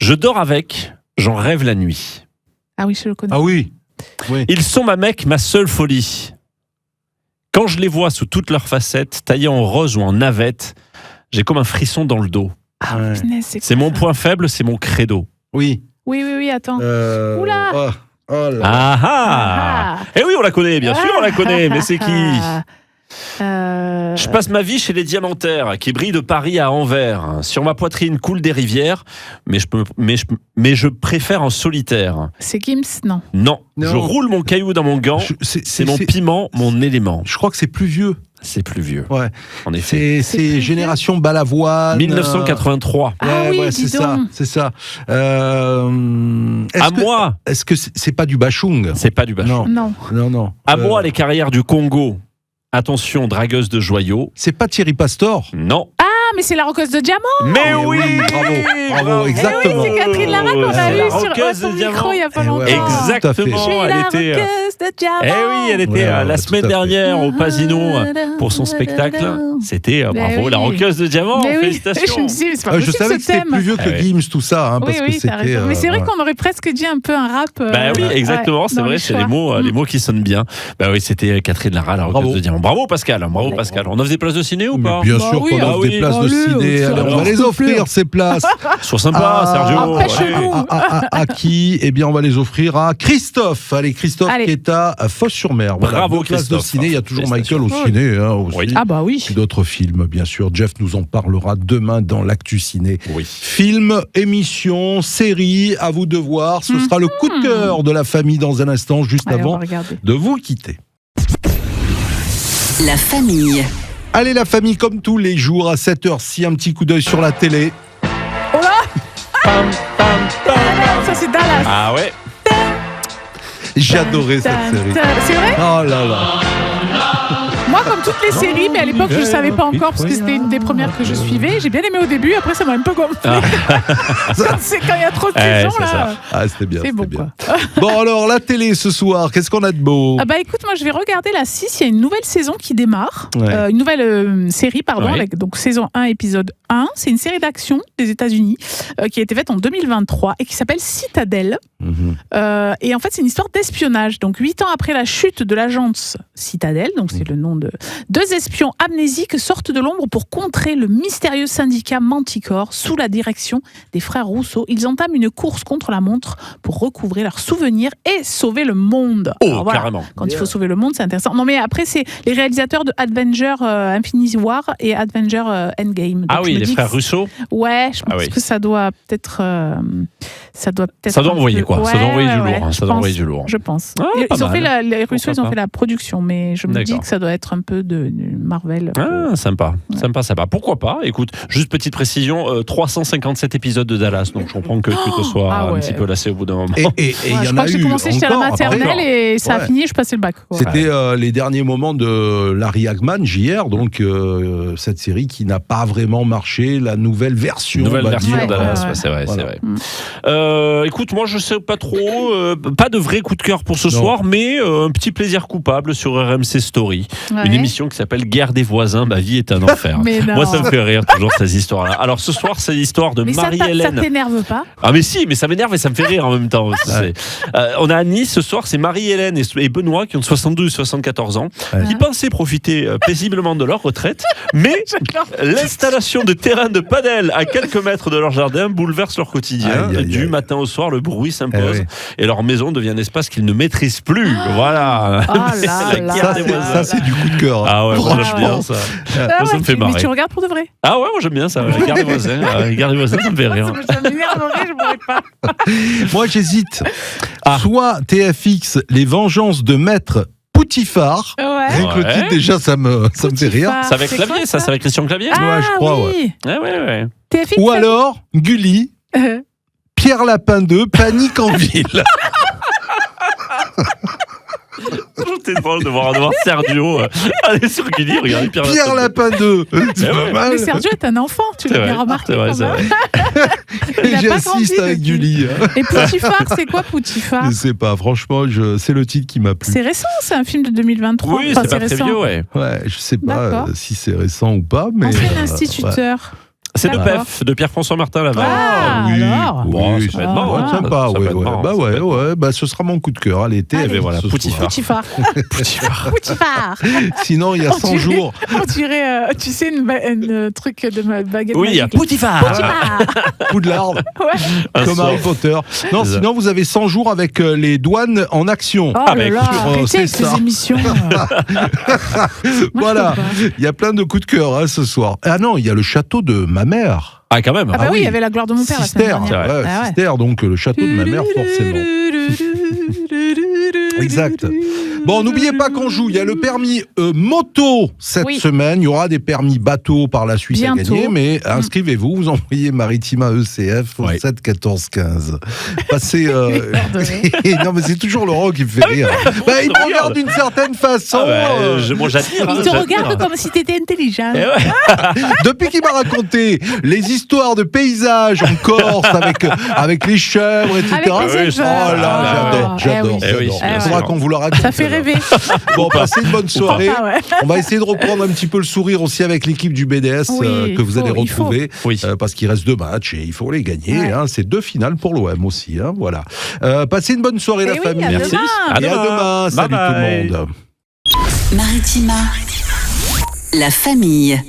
Je dors avec, j'en rêve la nuit. Ah oui, je le connais. Ah oui. Oui. Ils sont ma mec, ma seule folie. Quand je les vois sous toutes leurs facettes, taillés en rose ou en navette, j'ai comme un frisson dans le dos. Ah, Ouais. punaise, C'est quoi, mon ça point faible, c'est mon credo. Oui. Oui, attends. Oula. Oh, oh là. Ah ah, Ah. Eh oui, on la connaît, bien sûr, on la connaît, mais c'est qui? Euh, Je passe ma vie chez les diamantaires, qui brillent de Paris à Anvers. Sur ma poitrine coulent des rivières, mais je préfère en solitaire. C'est Gims, non. Non, Non. je roule mon caillou dans mon gant. C'est mon piment, mon élément. Je crois que c'est plus vieux. C'est plus vieux, Ouais. en effet. C'est plus vieux. génération Balavoine. 1983. Ah Ouais, oui, ouais, dis c'est donc. ça, c'est ça. À moi, Est-ce que c'est pas du Bachung? c'est pas du bachung. Non, Non. non. À moi, les carrières du Congo. Attention, dragueuse de joyaux. C'est pas Thierry Pastor? Non. Ah, mais c'est la roqueuse de diamant. Mais Eh oui, bravo, exactement. C'est Catherine Larac qu'on a C'est eu la sur roqueuse de son micro diamant. il y a pas Eh longtemps. ouais, Exactement. Je suis Elle la était. roqueuse de diamants. Eh oui, elle était la semaine tout à fait. dernière au Pasino pour son spectacle. C'était bravo, oui. la roqueuse de diamants. Mais oui, Félicitations. je me disais, mais c'est pas Je possible savais ce que c'était thème. plus vieux que Ouais. Gims, tout ça, hein, Oui, parce que oui, t'as c'était. raison. Mais c'est vrai ouais. qu'on aurait presque dit un peu un rap. Bah oui, exactement, c'est dans vrai, les c'est choix. les mots qui sonnent bien. Bah oui, c'était Catherine Lara, la roqueuse Bravo. de diamants. Bravo Pascal, bravo Pascal. On offre des places de ciné ou Mais pas bien Bah sûr oui, qu'on ah offre oui. des places de Allez, ciné. alors, Allez, on va s'il les te offrir, plaît. ces places. Sois sympa, Sergio. empêche-nous. Allez. À qui? Eh bien, on va les offrir à Christophe. Allez, Christophe Allez. qui est à Fos-sur-Mer. Voilà, Bravo, 2 places de Christophe. ciné. Il y a toujours Félicitations. Michael au ciné hein, aussi. Oui. Ah bah oui. Puis d'autres films, bien sûr. Jeff nous en parlera demain dans l'Actu Ciné. Oui. Film, émission, série, à vous de voir. Ce sera le coup de cœur de la famille dans un instant, juste Allez, on avant va regarder. de vous quitter. La famille. Allez, la famille, comme tous les jours, à 7h, un petit coup d'œil sur la télé. Oh là, Pam, pam, pam. ça c'est Dallas. Ah ouais. J'adorais cette série. C'est vrai? Oh là là. Moi, comme toutes les séries, mais à l'époque, je ne savais pas encore parce que c'était une des premières que je suivais. J'ai bien aimé au début, après, ça m'a un peu gonflé. C'est quand il y a trop de saisons, c'est là. ça. Ah, c'était bien. C'est c'était bon, bien. quoi. Bon, alors, la télé ce soir, qu'est-ce qu'on a de beau? Ah bah écoute, moi je vais regarder la 6, il y a une nouvelle saison qui démarre, Ouais. une nouvelle série, pardon, Ouais. avec donc saison 1, épisode 1. C'est une série d'action des États-Unis qui a été faite en 2023 et qui s'appelle Citadel. Mhm. Et en fait, c'est une histoire d'espionnage. Donc 8 ans après la chute de l'agence Citadel, donc c'est le nom de... Deux espions amnésiques sortent de l'ombre pour contrer le mystérieux syndicat Manticore sous la direction des frères Rousseau. Ils entament une course contre la montre pour recouvrer leurs souvenirs et sauver le monde. Oh, Alors voilà, carrément. quand il faut sauver le monde, c'est intéressant. Non mais après, c'est les réalisateurs de Avenger Infinity War et Avenger Endgame. Donc, Ah je oui, me les dis frères que- Russo. Ouais, je pense Ah oui. que ça doit peut-être... ça doit peut-être... Ça doit un envoyer peu- quoi. Ça Ouais, doit envoyer du ouais, lourd. hein, je Ça doit pense. envoyer du lourd. Je pense. Ah, Et pas ils ont fait mal. les Russos, ils ont pas. fait la production, mais je me dis D'accord. que ça doit être un peu de Marvel. Ah, sympa, sympa, sympa. Pourquoi pas? Écoute, juste petite précision, 357 épisodes de Dallas, donc je comprends que tu te sois Ah ouais. un petit peu lassé au bout d'un moment. Et il Ouais, y je en crois a que j'ai eu commencé, j'étais à la encore, maternelle encore. et ça a Ouais. fini, je passais le bac. quoi. C'était les derniers moments de Larry Hagman, JR, donc cette série qui n'a pas vraiment marché, la nouvelle version. Nouvelle on va version dire. Dallas, ouais. ouais, c'est vrai, Voilà. c'est vrai. Écoute, moi je sais pas trop, pas de vrai coup de cœur pour ce Non. soir, mais un petit plaisir coupable sur RMC Story, Ouais. une émission qui s'appelle Guerre des voisins, ma vie est un enfer. Mais non. Moi ça me fait rire toujours ces histoires-là. Alors ce soir c'est l'histoire de Mais ça Marie-Hélène. t'énerve pas? Ah mais si, mais ça m'énerve et ça me fait rire en même temps. On a à Nice ce soir, c'est Marie-Hélène et Benoît qui ont 72 et 74 ans, Ouais. qui pensaient profiter paisiblement de leur retraite, mais l'installation de terrains de padel à quelques mètres de leur jardin bouleverse leur quotidien. Aïe, aïe, Du aïe. matin au soir, le bruit s'impose Eh oui. et leur maison devient un espace qu'ils ne maîtrisent plus. Voilà. Ah là La là guerre Ça, des c'est- voisins. ça, c'est du coup de cœur. Ah ouais, moi, j'aime Franchement. bien ça. Ah Moi, ça ouais, me fait mais marrer. tu regardes pour de vrai? Ah ouais, moi j'aime bien ça. La guerre des voisins, la guerre des voisins, ça me fait rire. Ça m'énerverait, je pourrais pas. Moi, j'hésite. Ah. Soit TFX, Les Vengeances de Maître Poutifard. Ouais. Rien que le Ouais. titre, déjà, ça me fait rire. C'est avec C'est Clavier, quoi, ça, c'est avec Christian Clavier. Ah Ouais, je crois, oui. Ouais. TFX, Ou alors, Gulli, Pierre Lapin 2, Panique en ville. C'était drôle de voir Sergio aller sur Gulli, regardez Pierre Pierre Lapin 2. C'est Eh pas ouais. mal. Mais Sergio est un enfant, tu C'est l'as vrai, bien remarqué. c'est vrai, quand c'est même. vrai. Il a pas J'insiste grandi avec depuis. Gulli. Et Poutifard, c'est quoi Poutifard? Je sais pas, franchement, c'est le titre qui m'a plu. C'est récent, c'est un film de 2023. Oui, Enfin, c'est pas très récent. vieux, ouais. Ouais, je sais pas D'accord. si c'est récent ou pas, mais. Ancien ouais. instituteur. C'est de D'accord. PEF, de Pierre-François Martin Laval. Ah, oui, alors. Bon, oui, ça peut être c'est marrant, ouais, hein. sympa, Ça peut ouais, être ouais. marrant, Bah ça peut ouais, être ouais, bah ce sera mon coup de cœur. Allez, TF, Et voilà, ce Poutifard. soir. Poutifard. Poutifard. Sinon, il y a On 100 dirait- jours. On dirait, tu sais, une truc de ma baguette Oui, il y a magique. Poutifard. Poutifard. Poudlard, Ouais. Un comme soir. Harry Potter. Non, C'est ça. sinon, vous avez 100 jours avec les douanes en action. Oh bah, là là, écoute, arrêtez c'est avec ces ça. émissions. Moi, Voilà, je peux pas. il y a plein de coups de cœur hein, ce soir. Ah non, il y a le château de ma mère. Ah, quand même. Ah bah Ah oui, oui. il y avait la gloire de mon père la Sister, semaine dernière. ouais, Ah ouais. Sister, donc le château de ma mère, forcément. Exact. Bon, n'oubliez pas qu'on joue. Il y a le permis moto cette semaine. Il y aura des permis bateau par la suite à gagner. Mais inscrivez-vous. Vous envoyez Maritima ECF au 7 14 15. Passez. Non, mais c'est toujours Laurent qui me fait rire. Il me regarde d'une certaine façon. J'attire. Il te regarde comme si t'étais intelligent. Depuis qu'il m'a raconté les histoires de paysages en Corse avec les chèvres, etc. J'adore. Il faudra qu'on vous le raconte. Ça fait rêver. Bon, passez une bonne soirée. On va essayer de reprendre un petit peu le sourire aussi avec l'équipe du BDS que vous allez retrouver. Parce qu'il reste 2 matchs et il faut les gagner. C'est 2 finales pour l'OM aussi. Voilà. Passez une bonne soirée, la famille. Merci. À demain. Salut tout le monde. Maritima, la famille.